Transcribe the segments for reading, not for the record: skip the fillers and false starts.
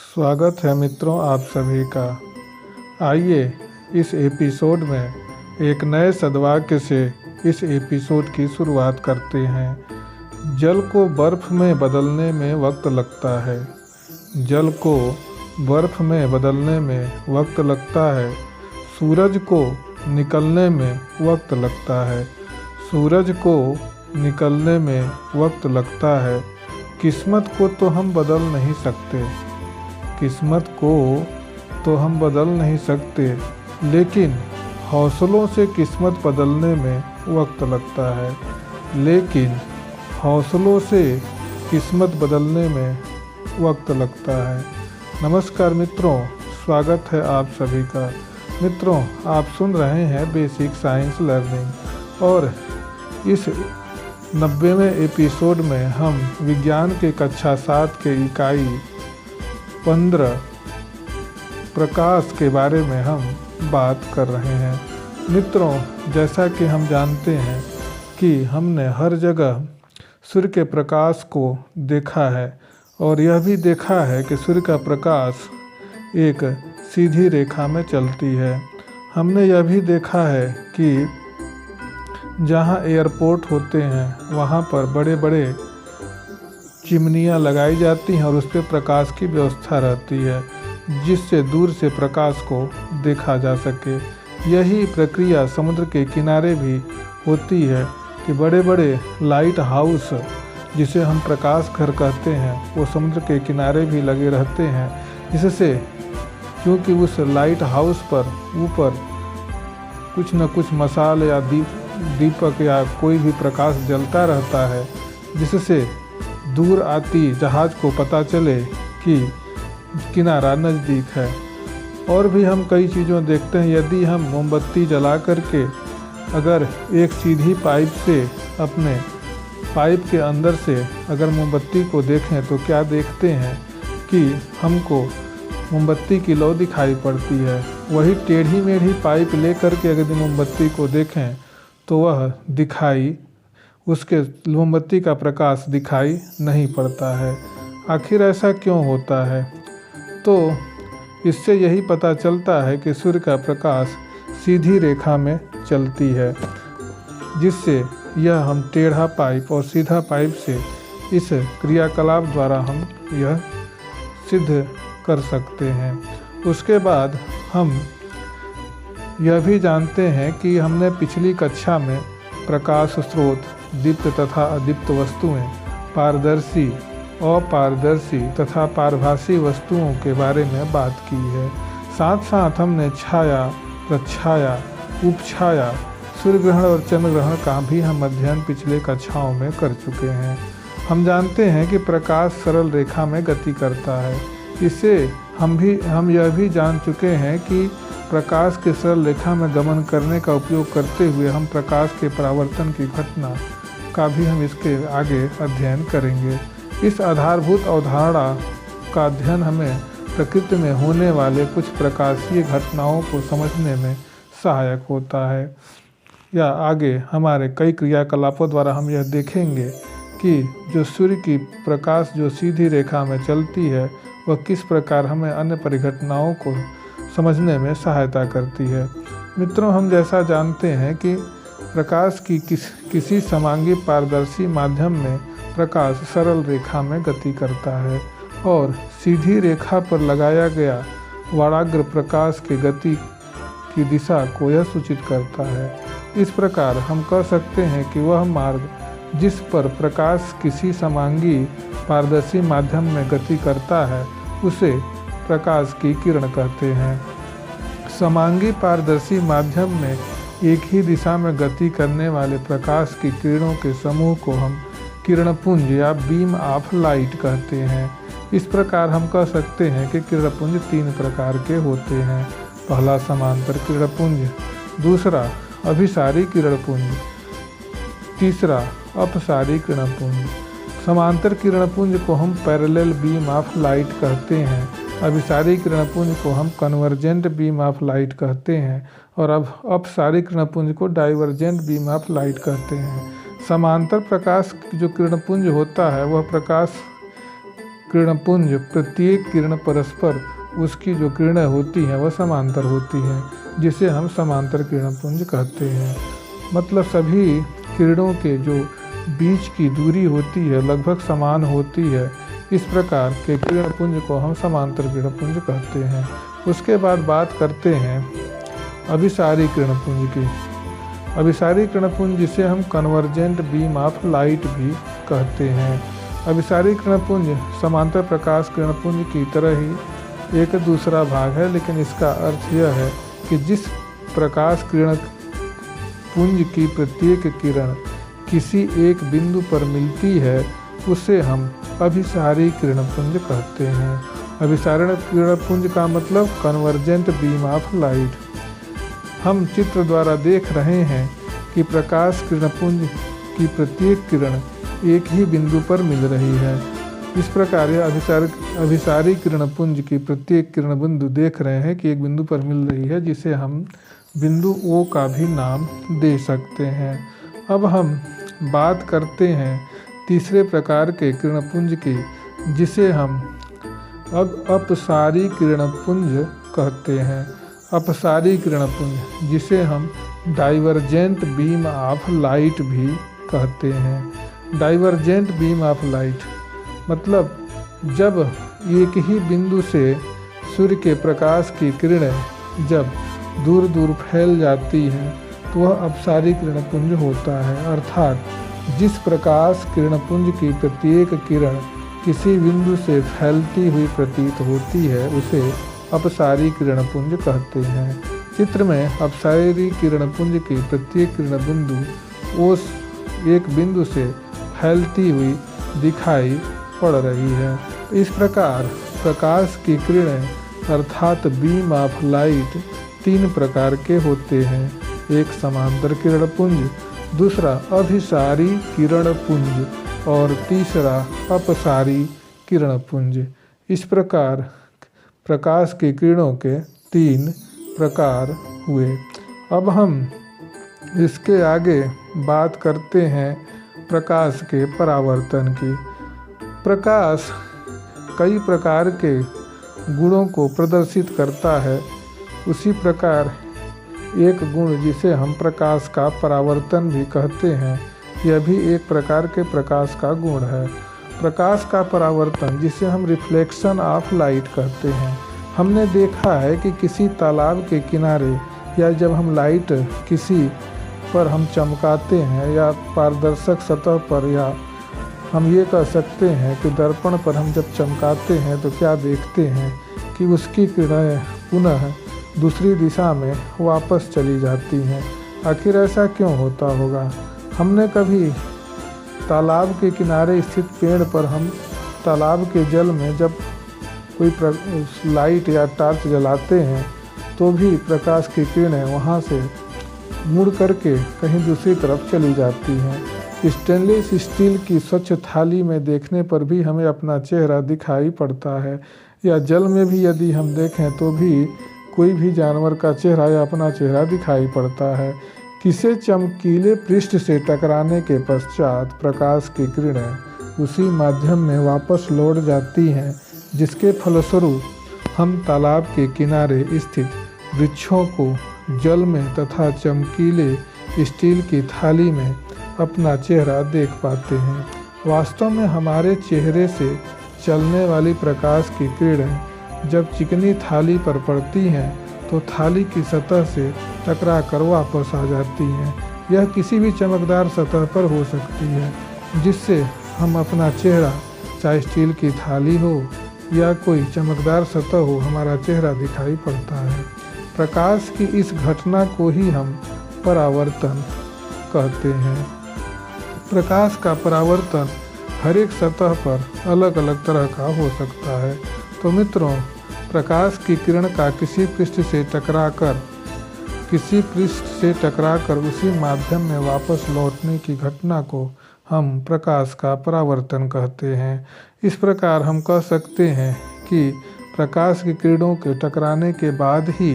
स्वागत है मित्रों आप सभी का। आइए इस एपिसोड में एक नए सद्वाक्य से इस एपिसोड की शुरुआत करते हैं। जल को बर्फ़ में बदलने में वक्त लगता है। जल को बर्फ़ में बदलने में वक्त लगता है। सूरज को निकलने में वक्त लगता है। सूरज को निकलने में वक्त लगता है। किस्मत को तो हम बदल नहीं सकते, किस्मत को तो हम बदल नहीं सकते, लेकिन हौसलों से किस्मत बदलने में वक्त लगता है। लेकिन हौसलों से किस्मत बदलने में वक्त लगता है। नमस्कार मित्रों, स्वागत है आप सभी का। मित्रों, आप सुन रहे हैं बेसिक साइंस लर्निंग और इस 90वें एपिसोड में हम विज्ञान के कक्षा 7 के इकाई 15 प्रकाश के बारे में हम बात कर रहे हैं। मित्रों, जैसा कि हम जानते हैं कि हमने हर जगह सूर्य के प्रकाश को देखा है और यह भी देखा है कि सूर्य का प्रकाश एक सीधी रेखा में चलती है। हमने यह भी देखा है कि जहाँ एयरपोर्ट होते हैं वहाँ पर बड़े बड़े चिमनियाँ लगाई जाती हैं और उस पर प्रकाश की व्यवस्था रहती है, जिससे दूर से प्रकाश को देखा जा सके। यही प्रक्रिया समुद्र के किनारे भी होती है कि बड़े बड़े लाइट हाउस, जिसे हम प्रकाश घर कहते हैं, वो समुद्र के किनारे भी लगे रहते हैं, जिससे क्योंकि उस लाइट हाउस पर ऊपर कुछ न कुछ मसाल या दीपक या कोई भी प्रकाश जलता रहता है, जिससे दूर आती जहाज़ को पता चले कि किनारा नज़दीक है। और भी हम कई चीज़ों देखते हैं। यदि हम मोमबत्ती जला करके अगर एक सीधी पाइप से अपने पाइप के अंदर से अगर मोमबत्ती को देखें तो क्या देखते हैं कि हमको मोमबत्ती की लौ दिखाई पड़ती है। वही टेढ़ी मेढ़ी पाइप ले करके अगर मोमबत्ती को देखें तो वह दिखाई, उसके मोमबत्ती का प्रकाश दिखाई नहीं पड़ता है। आखिर ऐसा क्यों होता है? तो इससे यही पता चलता है कि सूर्य का प्रकाश सीधी रेखा में चलती है, जिससे यह हम टेढ़ा पाइप और सीधा पाइप से इस क्रियाकलाप द्वारा हम यह सिद्ध कर सकते हैं। उसके बाद हम यह भी जानते हैं कि हमने पिछली कक्षा में प्रकाश स्रोत, दीप्त तथा अदीप्त वस्तुएं, पारदर्शी, अपारदर्शी तथा पारभासी वस्तुओं के बारे में बात की है। साथ साथ हमने छाया, प्रछाया, उपछाया, सूर्य ग्रहण और चंद्र ग्रहण का भी हम अध्ययन पिछले कक्षाओं में कर चुके हैं। हम जानते हैं कि प्रकाश सरल रेखा में गति करता है। इससे हम यह भी जान चुके हैं कि प्रकाश के सरल रेखा में गमन करने का उपयोग करते हुए हम प्रकाश के परावर्तन की घटना का भी हम इसके आगे अध्ययन करेंगे। इस आधारभूत अवधारणा का अध्ययन हमें प्रकृति में होने वाले कुछ प्रकाशीय घटनाओं को समझने में सहायक होता है। या आगे हमारे कई क्रियाकलापों द्वारा हम यह देखेंगे कि जो सूर्य की प्रकाश जो सीधी रेखा में चलती है वह किस प्रकार हमें अन्य परिघटनाओं को समझने में सहायता करती है। मित्रों, हम जैसा जानते हैं कि प्रकाश की किसी समांगी पारदर्शी माध्यम में प्रकाश सरल रेखा में गति करता है और सीधी रेखा पर लगाया गया वाराग्र प्रकाश के गति की दिशा को यह सूचित करता है। इस प्रकार हम कह सकते हैं कि वह मार्ग जिस पर प्रकाश किसी समांगी पारदर्शी माध्यम में गति करता है उसे प्रकाश की किरण कहते हैं। समांगी पारदर्शी माध्यम में एक ही दिशा में गति करने वाले प्रकाश की किरणों के समूह को हम किरणपुंज या बीम ऑफ लाइट कहते हैं। इस प्रकार हम कह सकते हैं कि किरणपुंज 3 प्रकार के होते हैं। पहला समांतर किरणपुंज, दूसरा अभिसारी किरणपुंज, तीसरा अपसारी किरणपुंज। समांतर किरणपुंज को हम पैरेलल बीम ऑफ लाइट कहते हैं। अभिसारी किरणपुंज को हम कन्वर्जेंट बीम ऑफ लाइट कहते हैं और अब अपसारी किरणपुंज को डाइवर्जेंट बीम ऑफ लाइट कहते हैं। समांतर प्रकाश जो किरणपुंज होता है वह प्रकाश किरणपुंज प्रत्येक किरण परस्पर उसकी जो किरणें होती हैं वह समांतर होती हैं, जिसे हम समांतर किरणपुंज कहते हैं। मतलब सभी किरणों के जो बीच की दूरी होती है लगभग समान होती है। इस प्रकार के किरणपुंज को हम समांतर किरणपुंज कहते हैं। उसके बाद बात करते हैं अभिसारी किरणपुंज की। अभिसारी किरणपुंज जिसे हम कन्वर्जेंट बीम ऑफ लाइट भी कहते हैं। अभिसारी किरणपुंज समांतर प्रकाश किरणपुंज की तरह ही एक दूसरा भाग है, लेकिन इसका अर्थ यह है कि जिस प्रकाश किरण पुंज की प्रत्येक किरण किसी एक बिंदु पर मिलती है उसे हम अभिसारी किरणपुंज कहते हैं। अभिसारण किरणपुंज का मतलब कन्वर्जेंट बीम ऑफ लाइट। हम चित्र द्वारा देख रहे हैं कि प्रकाश किरणपुंज की प्रत्येक किरण एक ही बिंदु पर मिल रही है। इस प्रकार यह अभिसारी किरणपुंज की प्रत्येक किरण बिंदु देख रहे हैं कि एक बिंदु पर मिल रही है, जिसे हम बिंदु O का भी नाम दे सकते हैं। अब हम बात करते हैं तीसरे प्रकार के किरणपुंज की, जिसे हम अब अपसारी किरणपुंज कहते हैं। अपसारी किरणपुंज जिसे हम डाइवर्जेंट बीम ऑफ लाइट भी कहते हैं। डाइवर्जेंट बीम ऑफ लाइट मतलब जब एक ही बिंदु से सूर्य के प्रकाश की किरणें जब दूर दूर फैल जाती हैं तो वह अपसारी किरणपुंज होता है। अर्थात जिस प्रकाश किरणपुंज की प्रत्येक किरण किसी बिंदु से फैलती हुई प्रतीत होती है उसे अपसारी किरणपुंज कहते हैं। चित्र में अपसारी किरणपुंज की प्रत्येक किरण बिंदु उस एक बिंदु से फैलती हुई दिखाई पड़ रही है। इस प्रकार प्रकाश की किरणें अर्थात बीम ऑफ लाइट तीन प्रकार के होते हैं। एक समांतर किरणपुंज, दूसरा अभिसारी किरणपुंज और तीसरा अपसारी किरणपुंज। इस प्रकार प्रकाश की किरणों के तीन प्रकार हुए। अब हम इसके आगे बात करते हैं प्रकाश के परावर्तन की। प्रकाश कई प्रकार के गुणों को प्रदर्शित करता है। उसी प्रकार एक गुण जिसे हम प्रकाश का परावर्तन भी कहते हैं, यह भी एक प्रकार के प्रकाश का गुण है। प्रकाश का परावर्तन जिसे हम रिफ्लेक्शन ऑफ लाइट कहते हैं। हमने देखा है कि किसी तालाब के किनारे या जब हम लाइट किसी पर हम चमकाते हैं या पारदर्शक सतह पर, या हम ये कह सकते हैं कि दर्पण पर हम जब चमकाते हैं तो क्या देखते हैं कि उसकी किरणें पुनः दूसरी दिशा में वापस चली जाती हैं। आखिर ऐसा क्यों होता होगा? हमने कभी तालाब के किनारे स्थित पेड़ पर हम तालाब के जल में जब कोई लाइट या टॉर्च जलाते हैं तो भी प्रकाश की किरणें वहाँ से मुड़ करके कहीं दूसरी तरफ चली जाती हैं। स्टेनलेस स्टील की स्वच्छ थाली में देखने पर भी हमें अपना चेहरा दिखाई पड़ता है, या जल में भी यदि हम देखें तो भी कोई भी जानवर का चेहरा या अपना चेहरा दिखाई पड़ता है। किसी चमकीले पृष्ठ से टकराने के पश्चात प्रकाश की किरणें उसी माध्यम में वापस लौट जाती हैं, जिसके फलस्वरूप हम तालाब के किनारे स्थित वृक्षों को जल में तथा चमकीले स्टील की थाली में अपना चेहरा देख पाते हैं। वास्तव में हमारे चेहरे से चलने वाली प्रकाश की किरणें जब चिकनी थाली पर पड़ती हैं तो थाली की सतह से टकरा कर वापस आ जाती हैं। यह किसी भी चमकदार सतह पर हो सकती है, जिससे हम अपना चेहरा, चाहे स्टील की थाली हो या कोई चमकदार सतह हो, हमारा चेहरा दिखाई पड़ता है। प्रकाश की इस घटना को ही हम परावर्तन कहते हैं। प्रकाश का परावर्तन हर एक सतह पर अलग अलग तरह का हो सकता है। तो मित्रों, प्रकाश की किरण का किसी पृष्ठ से टकराकर उसी माध्यम में वापस लौटने की घटना को हम प्रकाश का परावर्तन कहते हैं। इस प्रकार हम कह सकते हैं कि प्रकाश की किरणों के टकराने के बाद ही,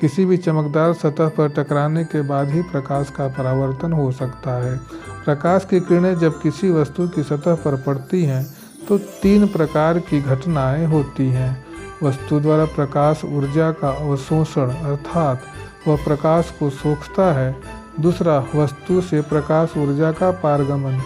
किसी भी चमकदार सतह पर टकराने के बाद ही प्रकाश का परावर्तन हो सकता है। प्रकाश की किरणें जब किसी वस्तु की सतह पर पड़ती हैं तो 3 प्रकार की घटनाएं होती हैं। वस्तु द्वारा प्रकाश ऊर्जा का अवशोषण अर्थात वह प्रकाश को सोखता है। दूसरा, वस्तु से प्रकाश ऊर्जा का पारगमन,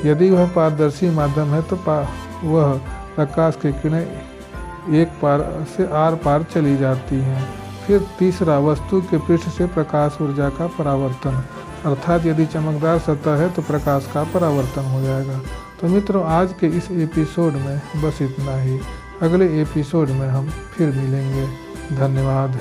यदि वह पारदर्शी माध्यम है तो वह प्रकाश की किरणें एक पार से आर पार चली जाती हैं। फिर तीसरा, वस्तु के पृष्ठ से प्रकाश ऊर्जा का परावर्तन, अर्थात यदि चमकदार सतह है तो प्रकाश का परावर्तन हो जाएगा। तो मित्रों, आज के इस एपिसोड में बस इतना ही। अगले एपिसोड में हम फिर मिलेंगे। धन्यवाद।